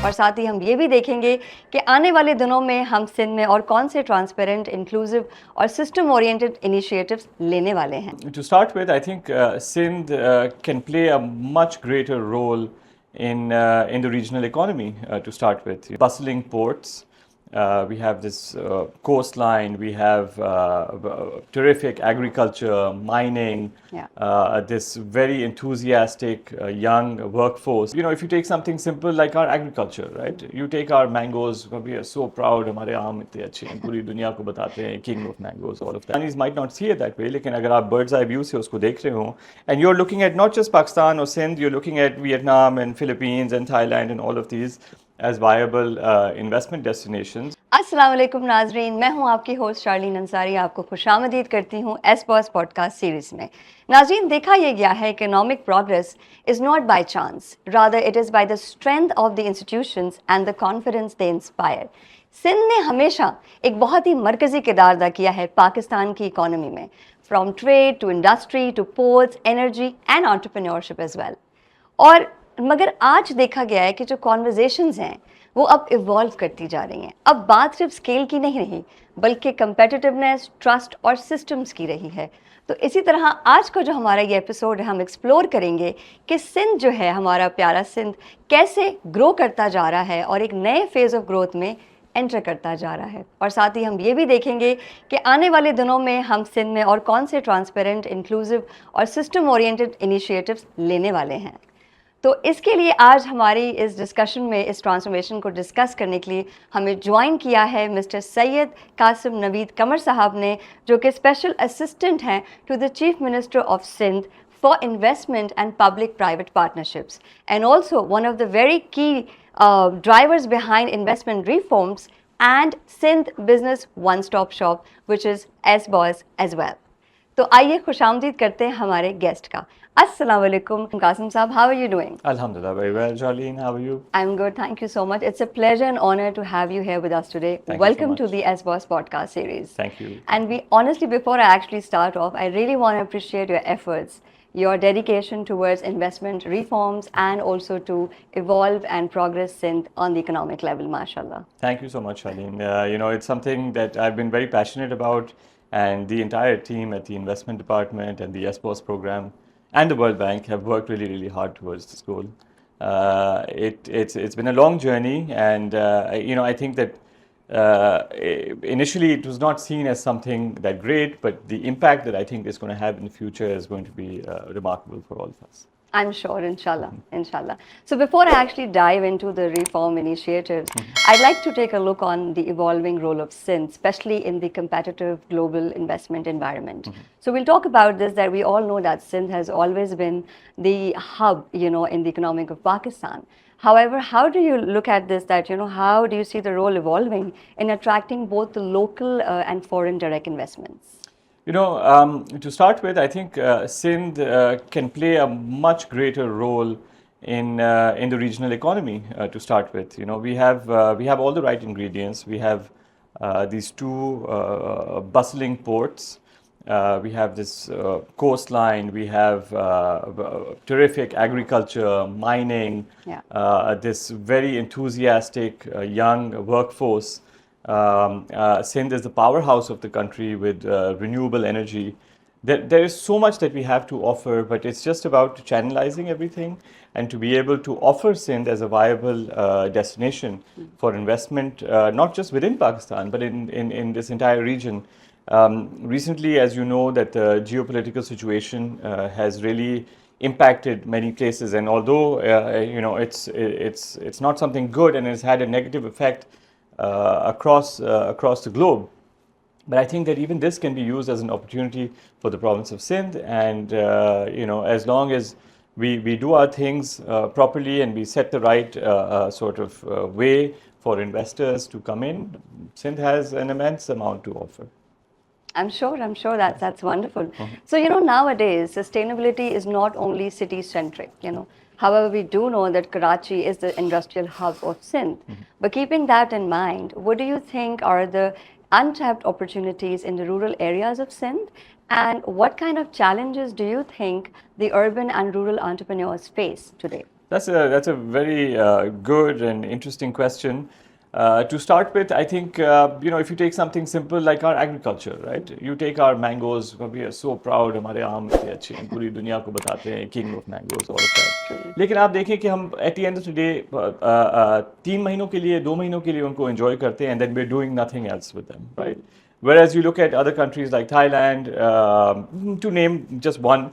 और साथ ही हम ये भी देखेंगे कि आने वाले दिनों में हम सिंध में और कौन से ट्रांसपेरेंट, इंक्लूसिव और सिस्टम ओरिएंटेड इनिशिएटिव्स लेने वाले हैं। To start with, I think Sindh can play a much greater role in the regional economy. To start with, bustling ports. We have this coastline. We have terrific agriculture, mining. This very enthusiastic young workforce. If you take something simple like our agriculture, right? You take our mangoes. We are so proud. हमारे आम इतने अच्छे हैं. पूरी दुनिया को बताते हैं. King of mangoes. All of that. Chinese might not see it that way. लेकिन अगर आप bird's eye view से उसको देख रहे हो, and you're looking at not just Pakistan or Sindh, you're looking at Vietnam and Philippines and Thailand and all of these as viable investment destinations. अस्सलाम वालेकुम नाजरीन, मैं हूं आपकी होस्ट शार्लीन अंसारी। आपको खुशामदीद करती हूं एस बॉस पॉडकास्ट सीरीज में। नाजरीन, देखा यह गया है कि economic progress is not by chance, rather it is by the strength of the institutions and the confidence they inspire. Sindh ने हमेशा एक बहुत ही मरकज़ी किरदार अदा किया है पाकिस्तान की इकॉनमी में, from trade to industry to ports, energy and entrepreneurship as well. और मगर आज देखा गया है कि जो कॉन्वर्जेशंस हैं वो अब इवॉल्व करती जा रही हैं। अब बात सिर्फ स्केल की नहीं रही, बल्कि कंपेटिटिवनेस, ट्रस्ट और सिस्टम्स की रही है। तो इसी तरह आज का जो हमारा ये एपिसोड है, हम एक्सप्लोर करेंगे कि सिंध जो है, हमारा प्यारा सिंध, कैसे ग्रो करता जा रहा है और एक नए फेज़ ऑफ ग्रोथ में एंटर करता जा रहा है। और साथ ही हम ये भी देखेंगे कि आने वाले दिनों में हम सिंध में और कौन से ट्रांसपेरेंट, इंक्लूसिव और सिस्टम ओरिएंटेड इनिशिएटिव्स लेने वाले हैं। तो इसके लिए आज हमारी इस डिस्कशन में, इस ट्रांसफॉर्मेशन को डिस्कस करने के लिए हमें ज्वाइन किया है मिस्टर सैयद कासिम नवीद कमर साहब ने, जो कि स्पेशल असिस्टेंट हैं to the chief minister of Sindh for investment and public private partnerships and also one of the very key drivers behind investment reforms and Sindh business one stop shop which is SBOSS as well. तो आइए खुशामदीद करते हैं हमारे guest का। Assalamu alaikum, Qasim Saab. How are you doing? Alhamdulillah, very well. Charlene, how are you? I'm good. Thank you so much. It's a pleasure and honor to have you here with us today. Welcome to the S Boss podcast series. Thank you. And we honestly, before I actually start off, I really want to appreciate your efforts, your dedication towards investment reforms, and also to evolve and progress Sindh on the economic level, mashallah. Thank you so much, Charlene. It's something that I've been very passionate about, and the entire team at the investment department and the S Boss program and the World Bank have worked really, really hard towards this goal. It's been a long journey, and I think that initially it was not seen as something that great, but the impact that I think it's going to have in the future is going to be remarkable for all of us. I'm sure, inshallah, inshallah. So before I actually dive into the reform initiatives, I'd like to take a look on the evolving role of Sindh, especially in the competitive global investment environment. So we'll talk about this, that we all know that Sindh has always been the hub, in the economic of Pakistan. However, how do you look at this, that, how do you see the role evolving in attracting both the local and foreign direct investments? To start with, I think Sindh can play a much greater role in the regional economy. To start with, we have all the right ingredients. We have these two bustling ports. We have this coastline. We have terrific agriculture, mining. This very enthusiastic young workforce. Sindh is the powerhouse of the country with renewable energy. There is so much that we have to offer, but it's just about channelizing everything and to be able to offer Sindh as a viable destination for investment, not just within Pakistan, but in this entire region. Recently, as you know, that the geopolitical situation has really impacted many places, and although it's not something good and it's had a negative effect across the globe, but I think that even this can be used as an opportunity for the province of Sindh, and as long as we do our things properly and we set the right sort of way for investors to come in, Sindh has an immense amount to offer. I'm sure that's wonderful. So, nowadays, sustainability is not only city-centric, However, we do know that Karachi is the industrial hub of Sindh. But keeping that in mind, what do you think are the untapped opportunities in the rural areas of Sindh? And what kind of challenges do you think the urban and rural entrepreneurs face today? That's a very good and interesting question. To start with, I think if you take something simple like our agriculture, right? You take our mangoes. We are so proud. हमारे आम इतने अच्छे हैं. पूरी दुनिया को बताते हैं king of mangoes, all of that. लेकिन आप देखें कि हम at the end of the day 3 महीनों के लिए 2 महीनों के लिए उनको enjoy करते हैं, and then we're doing nothing else with them, right? Whereas you look at other countries like Thailand, to name just one,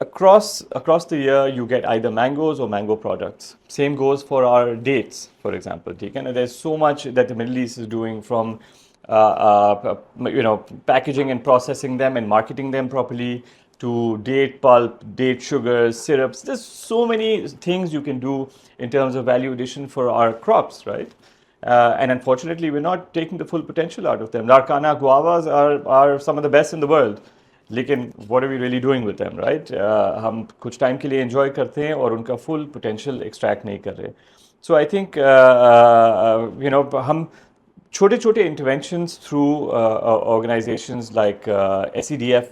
across the year you get either mangoes or mango products. Same goes for our dates, for example. And there's so much that the Middle East is doing, from packaging and processing them and marketing them properly, to date pulp, date sugars, syrups. There's so many things you can do in terms of value addition for our crops, right? And unfortunately, we're not taking the full potential out of them. Larkana guavas are some of the best in the world. लेकिन what are we really doing with them, right? हम कुछ time के लिए enjoy करते हैं और उनका full potential extract नहीं कर रहे. So I think हम छोटे छोटे interventions through organizations like SEDF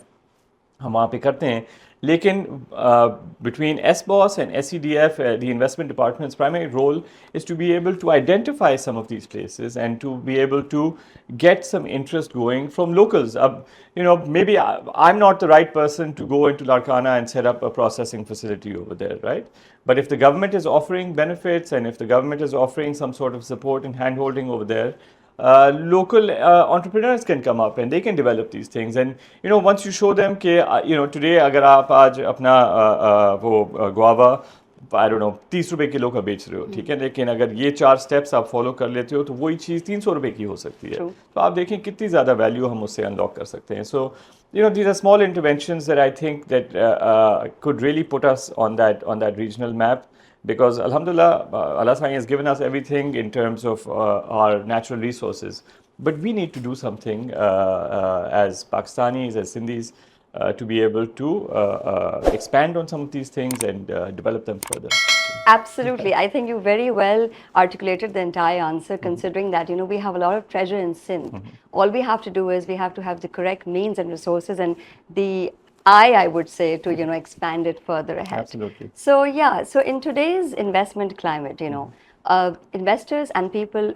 हम वहाँ पे करते हैं. लेकिन between SBOS and SEDF, the investment department's primary role is to be able to identify some of these places and to be able to get some interest going from locals. Maybe I'm not the right person to go into Larkana and set up a processing facility over there, right? But if the government is offering benefits and if the government is offering some sort of support and handholding over there, local entrepreneurs can come up and they can develop these things. And once you show them कि today अगर आप आज अपना वो guava I don't know 30 रुपए kilo का बेच रहे हो, ठीक है, लेकिन अगर ये 4 स्टेप्स आप फॉलो कर लेते हो तो वही चीज़ 300 रुपए की हो सकती है. तो आप देखें कितनी ज़्यादा वैल्यू हम उससे अनलॉक कर सकते हैं. सो these are small interventions that I think that could really put us on that regional map. Because Alhamdulillah, Allah has given us everything in terms of our natural resources. But we need to do something as Pakistanis, as Sindhis, to be able to expand on some of these things and develop them further. Absolutely. I think you very well articulated the entire answer, considering that, we have a lot of treasure in Sindh. All we have to do is we have to have the correct means and resources and the I would say, to expand it further ahead. Absolutely. So so in today's investment climate, investors and people,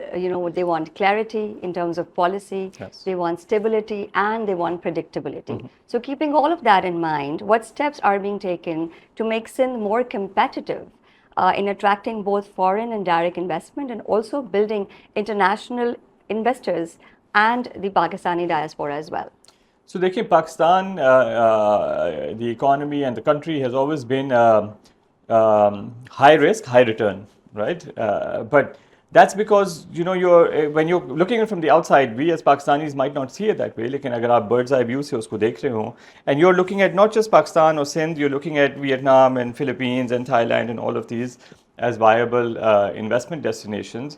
they want clarity in terms of policy, Yes. they want stability, and they want predictability. So keeping all of that in mind, what steps are being taken to make Sindh more competitive in attracting both foreign and direct investment, and also building international investors and the Pakistani diaspora as well? So देखिए, Pakistan, the economy and the country has always been high risk, high return, right? But that's because when you're looking at it from the outside, we as Pakistanis might not see it that way. लेकिन अगर आप bird's eye view से उसको देख रहे हो, and you're looking at not just Pakistan or Sindh, you're looking at Vietnam and Philippines and Thailand and all of these as viable investment destinations.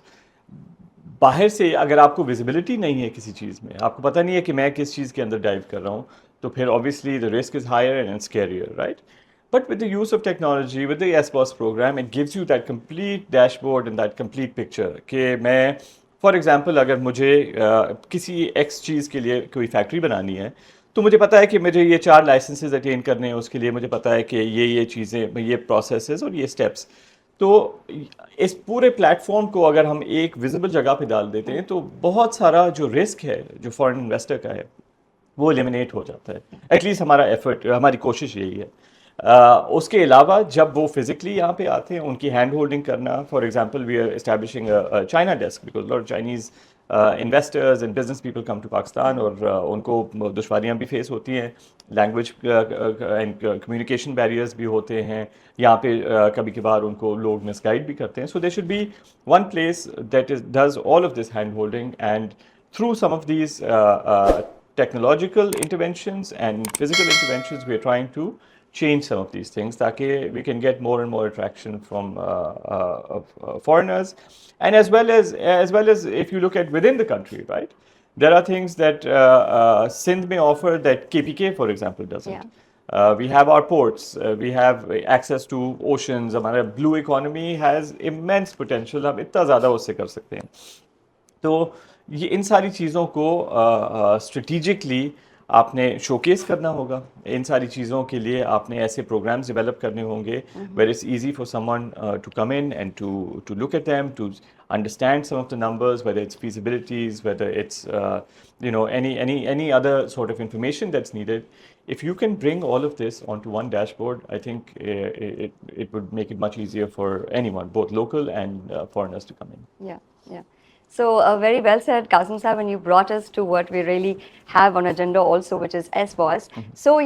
बाहर से अगर आपको विजिबिलिटी नहीं है किसी चीज़ में, आपको पता नहीं है कि मैं किस चीज़ के अंदर डाइव कर रहा हूँ, तो फिर obviously the risk is higher and scarier, right? But with the use of technology, with the SBOS program, it gives you that complete dashboard and that complete picture कि मैं, फॉर एग्जांपल, अगर मुझे किसी एक्स चीज़ के लिए कोई factory बनानी है, तो मुझे पता है कि मुझे ये 4 लाइसेंसेज अटेन करने हैं, उसके लिए मुझे पता है कि ये चीज़ें, ये प्रोसेसेस और ये स्टेप्स. तो इस पूरे प्लेटफॉर्म को अगर हम एक विजिबल जगह पे डाल देते हैं तो बहुत सारा जो रिस्क है जो फॉरेन इन्वेस्टर का है वो एलिमिनेट हो जाता है. एटलीस्ट हमारा एफर्ट, हमारी कोशिश यही है. उसके अलावा जब वो फिजिकली यहाँ पे आते हैं, उनकी हैंड होल्डिंग करना, for example we are establishing China desk because lot of Chinese investors and business people come to Pakistan, और उनको दुश्वारियाँ भी फेस होती हैं, लैंग्वेज एंड कम्युनिकेशन बैरियर्स भी होते हैं यहाँ पे, कभी कभार उनको लोग मिसगाइड भी करते हैं. So there should be one place that does all of this hand holding, and through some of these technological interventions and physical interventions, we are trying to change some of these things ताकि we can get more and more attraction from foreigners, and as well as if you look at within the country, right, there are things that Sindh may offer that KPK, for example, doesn't. We have our ports, we have access to oceans, हमारा blue economy has immense potential, हम इतना ज़्यादा उससे कर सकते हैं. तो ये इन सारी चीज़ों को स्ट्रेटिजिकली आपने शोकेस करना होगा इन सारी चीज़ों के लिए, आपने ऐसे प्रोग्राम्स डेवलप करने होंगे where it's easy for someone to come in and to look at them, to understand some of the numbers, whether it's feasibilities, whether it's any other sort of information that's needed. If you can bring all of this onto one dashboard, I think it would make it much easier for anyone, both local and foreigners, to come in. Yeah, yeah. So very well said, Qasim Saab, and you brought us to what we really have on agenda also, which is SBOS. So,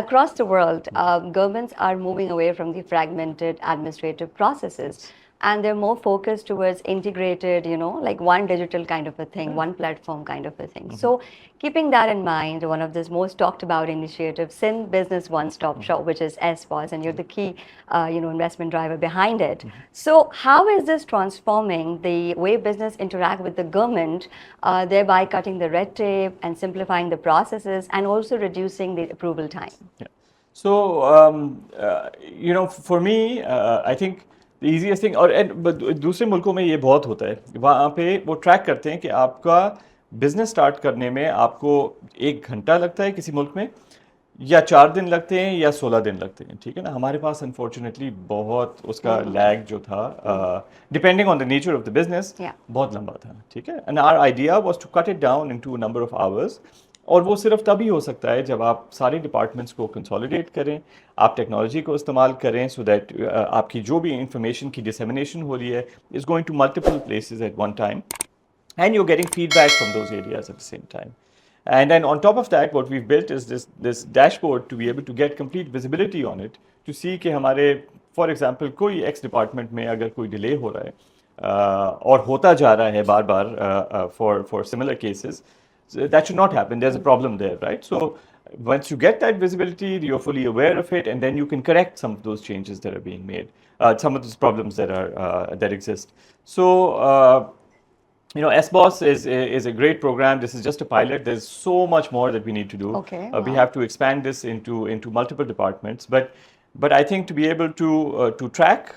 across the world, governments are moving away from the fragmented administrative processes. And they're more focused towards integrated, like one digital kind of a thing, one platform kind of a thing. So keeping that in mind, one of the most talked about initiatives, Sindh Business One Stop Shop, which is SBOS, and you're the key, investment driver behind it. So how is this transforming the way business interact with the government, thereby cutting the red tape and simplifying the processes and also reducing the approval time? Yeah. So, for me, I think the easiest thing, but दूसरे मुल्कों में ये बहुत होता है, वहाँ पे वो ट्रैक करते हैं कि आपका बिजनेस स्टार्ट करने में आपको 1 घंटा लगता है किसी मुल्क में, या 4 दिन लगते हैं, या 16 दिन लगते हैं, ठीक है ना। हमारे पास अनफॉर्चुनेटली बहुत उसका लैग जो था, depending on the nature of the business, बहुत लंबा था, ठीक है। And our idea was to cut it down into a number of hours, और वो सिर्फ तभी हो सकता है जब आप सारे डिपार्टमेंट्स को कंसोलिडेट करें, आप टेक्नोलॉजी को इस्तेमाल करें, सो दैट आपकी जो भी इंफॉर्मेशन की डिसेमिनेशन हो रही है is going to multiple places at one time, and you're getting feedback from those areas at the same time. And then on top of that, what we've built is this dashboard to be able to get complete visibility on it, to see कि हमारे, for example, कोई X department में अगर कोई delay हो रहा है और होता जा रहा है बार बार for similar cases, so that should not happen. There's a problem there, right? So once you get that visibility, you're fully aware of it, and then you can correct some of those changes that are being made, some of those problems that exist. So SBOS is a great program. This is just a pilot. There's so much more that we need to do. Okay. We have to expand this into multiple departments. But I think to be able to track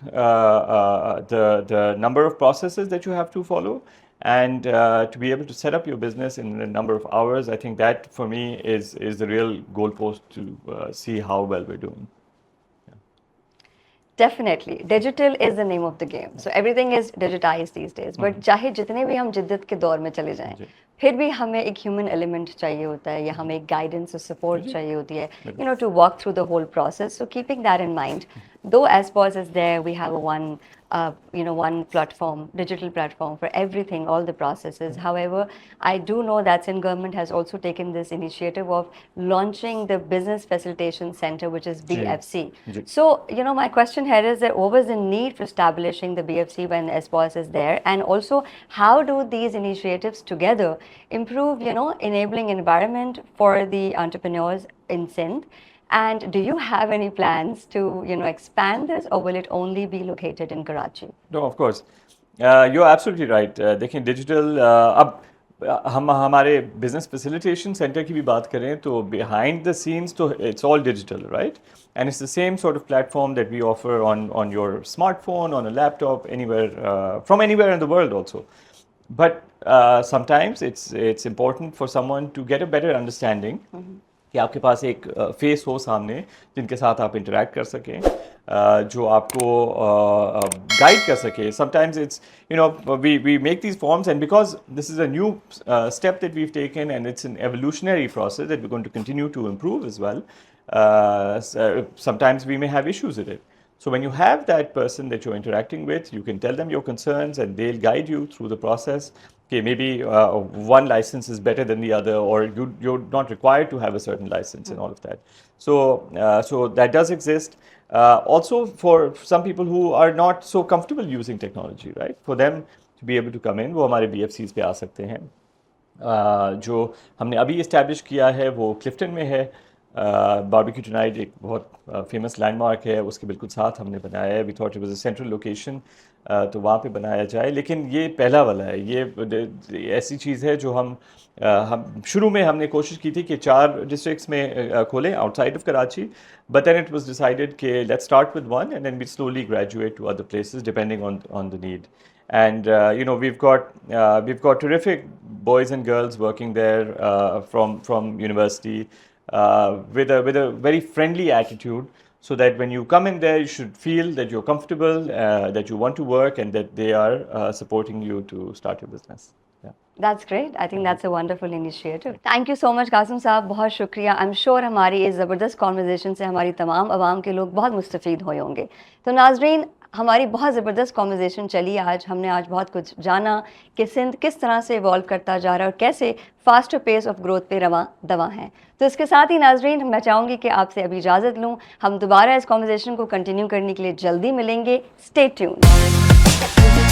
the number of processes that you have to follow, and to be able to set up your business in a number of hours, I think that for me is the real goalpost to see how well we're doing. Definitely. Digital is the name of the game. So everything is digitized these days. But चाहे जितने भी हम जिद्दत के दौर में चले जाएं, फिर भी हमें एक ह्यूमन एलिमेंट चाहिए होता है, या हमें एक गाइडेंस और सपोर्ट चाहिए होती है, to walk through the whole process. So keeping that in mind, though SBOS is there, we have one platform, digital platform for everything, all the processes. However, I do know that Sindh government has also taken this initiative of launching the Business Facilitation Center, which is BFC. So, my question here is that what was the need for establishing the BFC when SBOS is there? And also, how do these initiatives together improve, enabling environment for the entrepreneurs in Sindh? And do you have any plans to, expand this, or will it only be located in Karachi? No, of course. You're absolutely right. देखिए digital, अब हम हमारे business facilitation centre की भी बात करें तो behind the scenes तो it's all digital, right? And it's the same sort of platform that we offer on your smartphone, on a laptop, anywhere, from anywhere in the world also. But sometimes it's important for someone to get a better understanding कि आपके पास एक face हो सामने जिनके साथ आप interact कर सकें, जो आपको गाइड कर सके. Sometimes it's, we make these forms, and because this is a new step that we've taken, and it's an evolutionary process that we're going to continue to improve as well, sometimes we may have issues with it. So when you have that person that you're interacting with, you can tell them your concerns and they'll guide you through the process. Okay, maybe one license is better than the other, or you're not required to have a certain license and all of that. So that does exist. Also for some people who are not so comfortable using technology, right? For them to be able to come in, वो हमारे BFCs पे आ सकते हैं. जो हमने अभी establish किया है वो क्लिफ्टन में है. बारबेक्यू टुनाइट एक बहुत फेमस लैंडमार्क है, उसके बिल्कुल साथ हमने बनाया है. We thought it was a central location, तो वहाँ पे बनाया जाए. लेकिन ये पहला वाला है. ये ऐसी चीज़ है जो हम शुरू में हमने कोशिश की थी कि 4 डिस्ट्रिक्ट्स में खोलें outside of Karachi, but then it was decided कि let's start with one and then we slowly graduate to other places depending on the need. and we've got terrific boys and girls working there from university with a very friendly attitude, so that when you come in there, you should feel that you're comfortable, that you want to work, and that they are supporting you to start your business. Yeah. That's great. I think that's a wonderful initiative. Thank you so much Qasim साहब, बहुत शुक्रिया. I'm sure हमारी इस ज़बरदस्त conversation से हमारी तमाम आवाम के लोग बहुत मुस्तफ़ीद हुए होंगे. तो नाजरीन, हमारी बहुत ज़बरदस्त कॉन्वर्जेशन चली आज. हमने आज बहुत कुछ जाना कि सिंध किस तरह से इवॉल्व करता जा रहा है और कैसे फास्टर पेस ऑफ ग्रोथ पे रवा दवा हैं. तो इसके साथ ही नाजरीन, मैं चाहूँगी कि आपसे अभी इजाज़त लूँ. हम दोबारा इस कॉन्वर्जेशन को कंटिन्यू करने के लिए जल्दी मिलेंगे. Stay tuned.